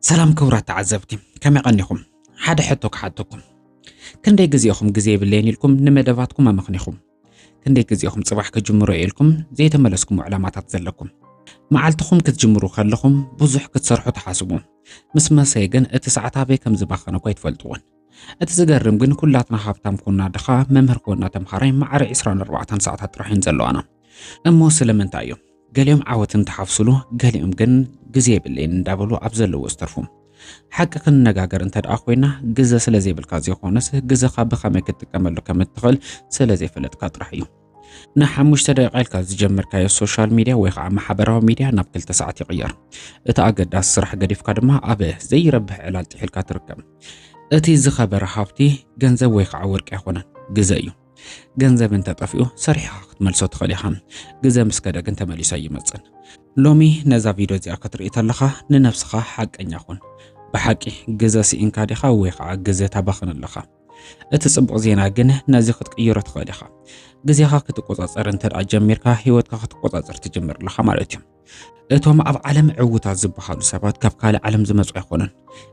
سلام كورات تعذبتي كم يغنيكم حدا حتوك حدكم كندي جزيكم جزي بالليل لكم نمدفاتكم ما مخنيكم كندي جزيكم صباح كجمروا إلكم زي تملسكم وعلامات تزلكم معلتكم كتجمروا خلكم بوزح كتصرحوا تحاسبون مسما سيجن اتسعتا بي كم زباخنا كويت فلتون اتزقرم جن كلاتنا حابتام كنا دخا ممهر كنا تمخارين مع رئيس ران 4 ساعات رايحين زلوانا امو سلمن تايو قاليهم عاوتن تحافظلو قاليهم جن جزي بالليل ندابلو ابزلو واسترفوم حق كننغاغر انت اخوينا جزا سلازي بالكازي خونس جزا خاب خمك تكملو كمتخل سلازي فلت كاطرحيو نحمش دقائق كاز جمر كاي السوشيال ميديا ويقع محبراو ميديا ناب كل ساعات يغير اتاقد الصراحه قديف كدما ابه زي ربح علال تحيل كاتركم اتي زخبر حافتي ገንዘብ ويقع ورق يخونن جزايو ገንዘብ انت طفيو صريحه ملسو تخليهم جزا مسكدك انت مليسا يمصن لومي نزا فيديو زي اكتريت لخا ننفسخا حقኛ خون بحقي جزا سي انكا ديخا ويقع جزا تبخن لخا اتصبق زينا جن نازي خطقيرو تخليخا جزيخا كتقوصصر انت اجميركا هيوتكا كتقوصصر تجمر لخا مالتيم اتوم اب عالم عوتا زبخالو سبات كاب كال عالم زمصو يخونن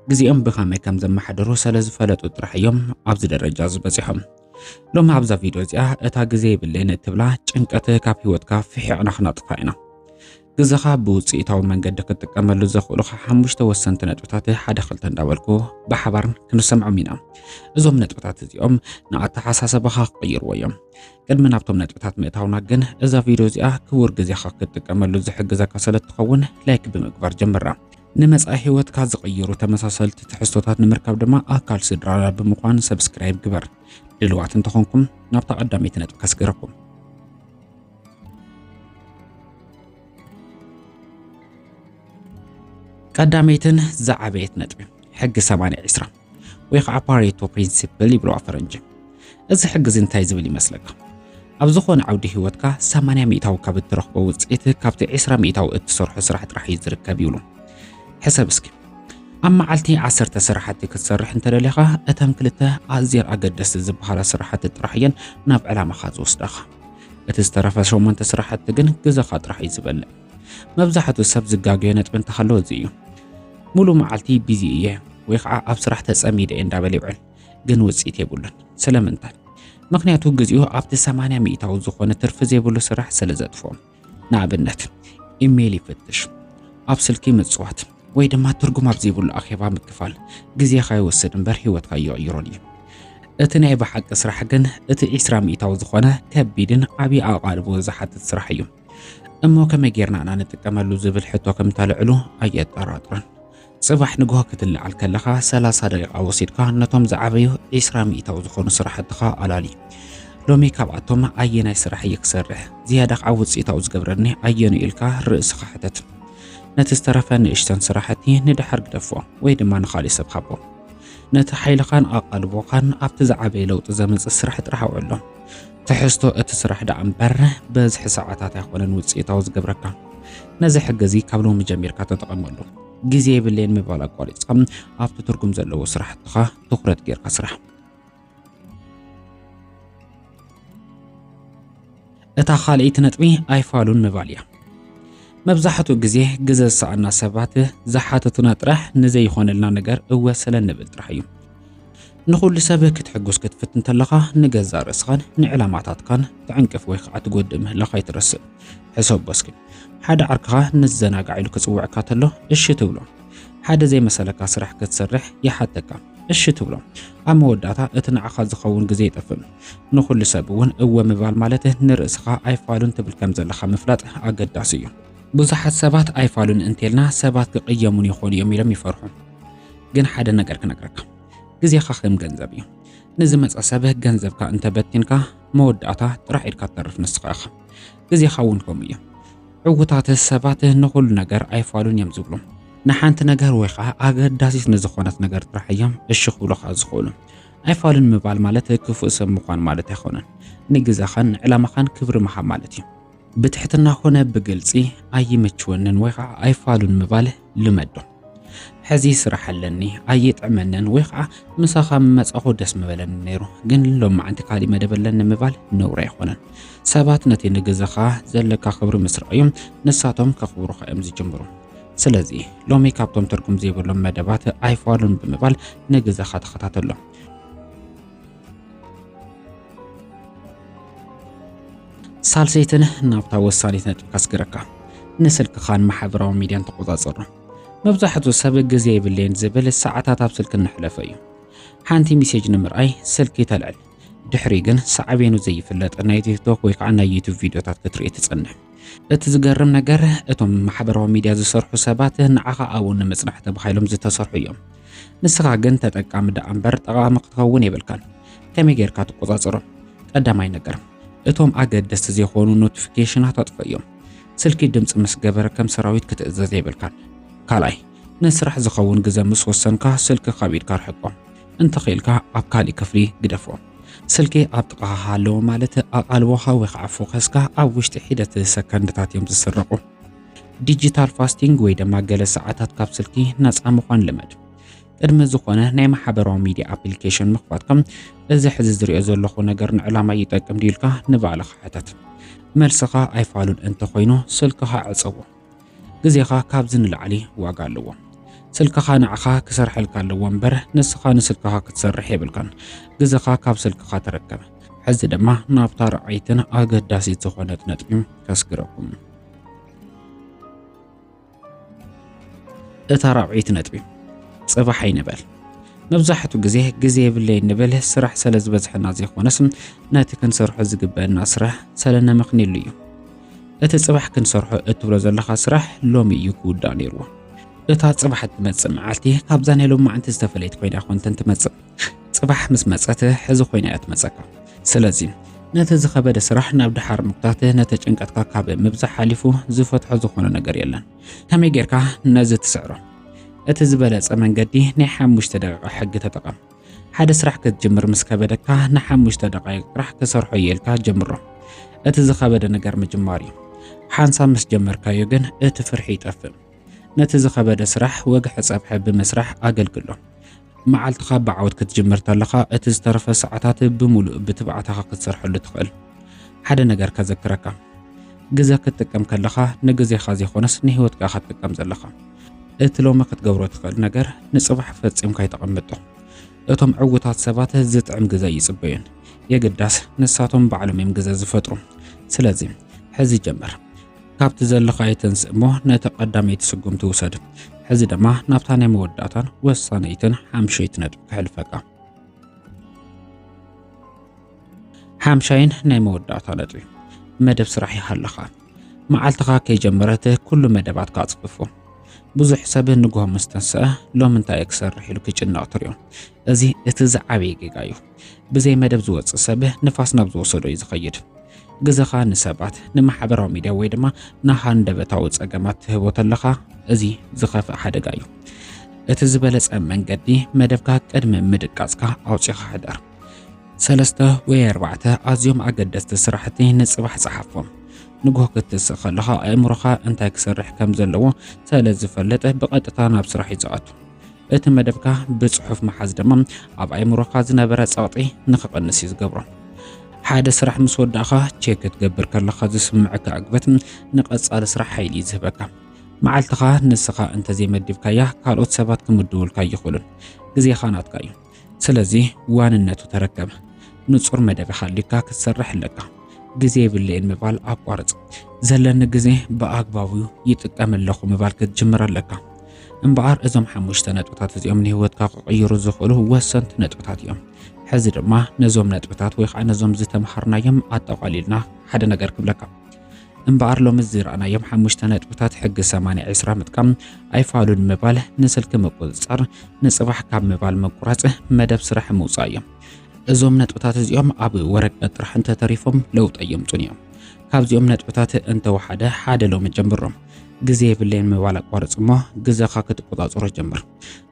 جزيام بخامي كم زمحدرو سلاز فلطو طرحيوم ابز درجه زبصيهم لوم ابز فيديو زيا اتا جزي بلين تبلا ጭንቀት كاب هيوتكا فحيعنا خناطفاينا جزخا بوصيتاو منገድ ከተቀመሉ ዘخلو ሓሙሽተ ወሰንተ ነጥብታት ሓደ ክልተ እንዳበልኩ በሓባርን ክንሰምዑ ሚና እዞም ነጥብታት እዚኦም ንኣተሓሳሰብኻ ቅይርዎ እዮም ቅድሚ ናብቶም ነጥብታት ምእታውና ግን እዛ ቪድዮ እዚኣ ክቡር ግዜኻ ክትቀመሉ ዝሕግዘካ ስለትኸውን ላይክ ብምግባር ጀምራ ንመጻኢ ህይወትካ ዝቅይሩ ተመሳሰልቲ ትሕዝቶታት ንምርካብ ድማ ኣካል ስድራና ብምዃን ሰብስክራይብ ግበር ድልዋት እንተኾንኩም ናብታ ቀዳሚት ነጥብ ከስገረኩም قداميتن زعبيت نطبي حق 8 ويقع باريتو برينسيبل يبلو فرنج እዚ حق زنتاي زبل يመስلك ኣብ ዝኾነ ዓውዲ ህይወትካ 80 ሚእታው ካብ እትረኽቦ ውጽኢት ካብቲ 20 ሚእታው እትሰርሖ ስራሕ ጥራሕ ይዝርከብ ይብሉ حسب እስኪ ኣብ መዓልቲ 10 ስራሕቲ ክትሰርሕ እንተደለኻ እተን ክልተ ኣዝየር ኣገደስቲ ዝበሃላ ስራሕቲ ጥራሕየን ናብ ዕላማኻ ዝወስዳኻ እቲ ዝተረፈ 8 ስራሕቲ ግን ግዜኻ ጥራሕ ይዝበልዕ መብዛሕትኡ ሰብ ዝጋግዮ ነጥብ እንተሃለዎ እዚ እዩ ሙሉ መዓልቲ ቢዚ እየ ወይ ከዓ ኣብ ስራሕ ተጸሚደ እንዳበለ ይውዕል ግን ውጽኢት የብሉን ስለምንታይ ምክንያቱ ግዜኡ ኣብቲ 80 ሚእታው ዝኾነ ትርፍ ዘይብሉ ስራሕ ስለዘጥፎም ንኣብነት ኢሜይል ይፍትሽ ኣብ ስልኪ ምጽዋት ወይ ድማ ትርጉም ኣብ ዘይብሉ ኣኼባ ምክፋል ግዜኻ ይወስድ እምበር ህይወትካ ይቕይሮን እዩ እቲ ናይ ብሓቂ ስራሕ ግን እቲ 20 ሚእታው ዝኾነ ከቢድን ዓቢ ኣቓልቦ ዝሓትት ስራሕ እዩ እሞ ከመይ ጌርና ንጥቀመሉ ዝብል ሕቶ ከም ታልዕሉ ኣየጠራጥርን صباح نجوه كتلعل كلها 30 دقيقة وسيدك نتوم زعبيو 20 مئتاو زخون سرحتها علالي لومي كابعتهم أينا يسرح يكسره زيادة عوض سيتاو زقبرني أينا إلكا رئيس خحتت نتسترفن إشتان سرحتي ندحرق دفو ويد ما نخالي سبخبو نتحيلقان أقلبوقان أبتزعبي لو تزامز السرحت رح أقوله تحستو اتسرح دا أمبر بزح ساعتات يخونن وسيتاو زقبركا نزح جزي كابلو مجمير كاتتقملو ጊዜ ብሌን ምባል አቋሪጽም ኣብቲ ትርጉም ዘለዎ ስራሕትኻ ትኩረት ጌርካ ስራሕ እታ ካልእቲ ነጥቢ ኣይፋሉን ምባል እያ መብዛሕትኡ ግዜ ግዜ ሰዓና ሰባት ዝሓተቱና ጥራሕ ንዘይኾነልና ነገር እወሰለን ንብል ጥራሕ እዩ ንኹሉ ሰብ ክትሕጉስ ክትፍትን ተለኻ ንገዛ ርእስኻን ንዕላማታትካን ትዕንቅፍ ወይ ከዓ ትጎድእ ምህላኻ ይትረስእ حساب بسكي حدا عركها نزناق عيلو كتصوعك تلو اش تبلو حدا زي مسالك سرح كتسرح يحدك اش تبلو اما وداتا اتنعخا زخون غزي طفم نخل سبون او مبال مالته نرسخا ايفالون تبل كم زلخا مفلط اقداسيو بزحات سبات ايفالون انتلنا سبات قيمون يخون يوميلم يفرحون جن حدا نقر كنقرك غزي خاخم غنزبي نزمص اسبه غنزبكا انت بتينكا موداتا طرح إلكا تطرف نسخاخ غزي خاونكم ايا عوتات السبات نقول نجر ايفالون يمزبلو نحانت نجر ويقع اقداسيس نزخونت نجر طرحيام الشخولو خازخولو ايفالون مبال مالت كفو اسم مخوان مالت يخونن نجزاخن علامخان كبر محا مالتي بتحتنا خونه بقلصي اي مچونن ويقع ايفالون مبال لمدو حزي سرح لني اي طعمنن ويقع مساخا مصخو دس مبلن نيرو جن لو معنت قالي مدبلن مبال نور يخونن سبات نتي نجزخا زلكا خبر مسرعيم نساتهم كخبرو خيم زي جمبرو ስለዚህ ሎሚ ካብቶም ትርጉም ዘይብሎም መደባት ኣይፋሉን ብምባል ንግዜኻ ተኸታተሎ ሳልሰይትን ናብታ ወሳኒት ነጥብ ካስገረካ ንስልክኻን ማሕበራዊ ሚድያን ተቆጻጸሩ መብዛሕትኡ ሰብ ግዜ ይብልን ዝብል ሰዓታት ኣብ ስልክ ንሕለፈ እዩ ሓንቲ ሜሴጅ ንምርኣይ ስልኪ ተልዕል ድሕሪ ግን ሰዓቤኑ ዘይፍለጥ ናይ ቲክቶክ ወይ ከዓ ናይ ዩቲዩብ ቪድዮታት ክትርኢ ትጸንሕ እቲ ዝገርም ነገር እቶም ማሕበራዊ ሚድያ ዝሰርሑ ሰባት ንዓኻ ኣብኡ ንምጽናሕ ተባሂሎም ዝተሰርሑ እዮም ንስኻ ግን ተጠቃሚ ዳ እምበር ጠቓሚ ክትኸውን የብልካን ከመይ ጌርካ ትቆጻጸሩ ቀዳማይ ነገር እቶም ኣገደስቲ ዘይኮኑ ኖቲፊኬሽናት ኣጥፍኦም ስልኪ ድምጽ ምስ ገበረ ከም ሰራዊት ክትእዘዝ የብልካን ካልኣይ ንስራሕ ዝኸውን ግዜ ምስ ወሰንካ ስልኪ ካብ ኢድካ ርሕቆ እንተኺልካ ኣብ ካልእ ክፍሊ ግደፎ ስልኪ ኣብ ጥቓኻ ኣለዎ ማለት ኣቓልቦኻ ወይ ከዓ ፎከስካ ኣብ ውሽጢ ሒደት ሰከንድታት እዮም ዝስረቁ ዲጂታል ፋስቲንግ ወይ ድማ ገለ ሰዓታት ካብ ስልኪ ነፃ ምዃን ልመድ ቅድሚ ዝኾነ ናይ ማሕበራዊ ሚድያ ኣፕሊኬሽን ምኽፋትከም እዚ ሕዚ ዝሪኦ ዘለኹ ነገር ንዕላማ ይጠቅም ድልካ ንባዕልኻ ሕተት መልስኻ ኣይፋሉን እንተኾይኑ ስልክኻ ዕፅዎ ግዜኻ ካብዚ ንላዕሊ ዋጋ ኣለዎ ስልክኻ ንዓኻ ክሰርሐልካ ኣለዎ እምበር ንስኻ ንስልክኻ ክትሰርሕ የብልካን ግዜኻ ካብ ስልክኻ ተረከበ ሕዚ ድማ ናብታ ረኣይትን ኣገዳሲት ዝኾነት ነጥቢ ከስግረኩም እታ ራብዒት ነጥቢ ጽባሕ ኣይንበል መብዛሕትኡ ግዜ የብለይ ንብል ስራሕ ስለ ዝበዝሕና ዘይኾነስ ነቲ ክንሰርሖ ዝግበአና ስራሕ ሰለና ምኽንይሉ እዩ እቲ ጽባሕ ክንሰርሖ እትብሎ ዘለኻ ስራሕ ሎሚ እዩ ክውዳእ ነይርዎ እታ ጽባሕ ትመጽእ መዓልቲ ካብዛ ናይ ሎማዓንቲ ዝተፈለየት ኮይና ኮንተንት ትመጽእ ጽባሕ ምስ መጸት ሕዚ ኮይና እያ ትመጸካ ስለዚ ነቲ ዝኸበደ ስራሕ ናብ ድሓር ምክታት ነቲ ጭንቀትካ ካብ ምብዛሕ ሓሊፉ ዝፈትሖ ዝኾነ ነገር የለን ከመይ ጌርካ ነዚ ትስዕሮ እቲ ዝበለጸ መንገዲ ናይ 5 ደቂቃ ሕጊ ተጠቐም ሓደ ስራሕ ክትጅምር ምስ ከበደካ ን5 ደቂቃ ጥራሕ ክሰርሖ የልካ ጀምሮ እቲ ዝኸበደ ነገር ምጅማር እዩ ሓንሳብ ምስ ጀመርካዮ ግን እቲ ፍርሒ ይጠፍእ ነቲ ዝኸበደ ስራሕ ወግሕ ፀብሐ ብምስራሕ ኣገልግሎ መዓልትኻ ብዓወት ክትጅምር ተለኻ እቲ ዝተረፈ ሰዓታት ብምሉእ ብትብዓትኻ ክትሰርሐሉ ትኽእል ሓደ ነገር ከዘክረካ ግዜ ክትጥቀም ከለኻ ንግዜኻ ዘይኾነስ ንህይወትካ ክትጥቀም ዘለኻ እቲ ሎሚ ክትገብሮ ትኽእል ነገር ንጽባሕ ፈጺምካ ይተቐምጦ እቶም ዕውታት ሰባት ዝጥዕም ግዜ ይጽበዩን የግዳስ ንሳቶም ባዕሎም እዮም ግዜ ዝፈጥሩ ስለዚ ሕዚ ጀመር ካብቲ ዘለኻ ይተንስእ እሞ ነቲ ቀዳመይቲ ስጉም ትውሰድ ሕዚ ድማ ናብታ ናይ መወዳእታን ወሳነይትን ሓምሸይት ነጥቢ ክሕልፈካ ሓምሻይን ናይ መወዳእታ ነጥቢ መደብ ስራሕ ይሃለኻ መዓልትኻ ከይጀመረት ኩሉ መደባት ካጽፍፎ ብዙሕ ሰብ ንግሆ ምስተንስአ ሎም እንታይ ክሰርሕ ኢሉ ክጭነቕ ትሪኦ እዚ እቲ ዝዓበየ ጌጋ እዩ ብዘይ መደብ ዝወፅእ ሰብ ንፋስ ናብ ዝወሰዶ እዩ ዝኸይድ ግዜኻ ንሰባት ንማሕበራዊ ሚድያ ወይ ድማ ንሃንደበታዊ ፀገማት ትህቦ ተለኻ እዚ ዝኸፍእ ሓደጋ እዩ እቲ ዝበለጸ መንገዲ መደብካ ቅድሚ ምድቃጽካ ኣውፂኻ ሕደር 3 ወይ 4 ኣዝዮም ኣገደስቲ ስራሕቲ ንጽባሕ ፀሓፎም ንግሆ ክትስእ ከለኻ ኣእምሮኻ እንታይ ክሰርሕ ከም ዘለዎ ስለ ዝፈልጥ ብቐጥታ ናብ ስራሕ ይዘኣቱ እቲ መደብካ ብጽሑፍ መሓዝ ድማ ኣብ ኣእምሮኻ ዝነበረ ጸቕጢ ንኽቐንስ እዩ ዝገብሮ ሓደ ስራሕ ምስ ወዳእኻ ቼክ ክትገብር ከለኻ ዝስምዓካ ዕግበት ንቐጻሊ ስራሕ ሓይሊ ይዝህበካ መዓልትኻ ንስኻ እንተዘይመዲብካያ ካልኦት ሰባት ክምድውልካ ይኽእሉን ግዜኻ ናትካ እዩ ስለዚ ዋንነቱ ተረከበ ንጹር መደብ ሓሊካ ክትሰርሕ ኣለካ ግዜ የብለይን ምባል ኣቋርጽ ዘለኒ ግዜ ብኣግባቡ ይጥቀም ኣለኹ ምባል ክትጅምር ኣለካ እምበኣር እዞም 5 ነጥብታት እዚኦም ንህይወትካ ክቕይሩ ዝኽእሉ ወሰንቲ ነጥብታት እዮም ሕዚ ድማ ነዞም ነጥብታት ወይ ከዓ ነዞም ዝተምሃርናዮም ኣጠቓሊልና ሓደ ነገር ክብለካ እምበኣር ሎሚ ዝረኣናዮም 5 ነጥብታት ሕጊ 80-20 ምጥቃም ኣይፋሉን ምባል ንስልኪ ምቁፅጻር ንጽባሕ ካብ ምባል መቁራጽ መደብ ስራሕ ምውፃእ እዮም እዞም ነጥብታት እዚኦም ኣብ ወረቀት ጥራሕ እንተተሪፎም ለውጥ የምጡን እዮም ካብዚኦም ነጥብታት እንተወሓደ ሓደ ሎሚ ጀምሮም ግዜ የብለይን ምባል ኣቋርጽ እሞ ግዜኻ ክትቆጻጸሮ ጀምር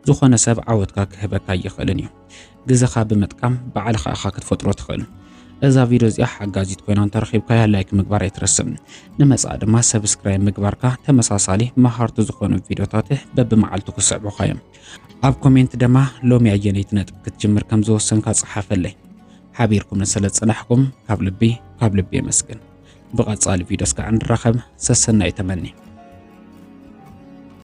ዝኾነ ሰብ ዓወትካ ክህበካ ይኽእልን እዩ ግዜኻ ብምጥቃም ባዕልኻ ኢኻ ክትፈጥሮ ትኽእል እዛ ቪድዮ እዚኣ ሓጋዚት ኮይና እንተረኺብካያ ላይክ ምግባር ኣይትረስም ንመጻእ ድማ ሰብስክራይብ ምግባርካ ተመሳሳሊ መሃርቱ ዝኾኑ ቪድዮታት በብመዓልቱ ክስዕቡካ እዮም ኣብ ኮሜንት ድማ ሎሚ ኣየነይቲ ነጥብ ክትጅምር ከም ዝወሰንካ ጽሓፈለይ ሓቢርኩም ንስለጸናሕኩም ካብ ልቢ የመስግን ብቐጻሊ ቪድዮስ ከዓ ንራኸብ ሰሰናይ ተመኒ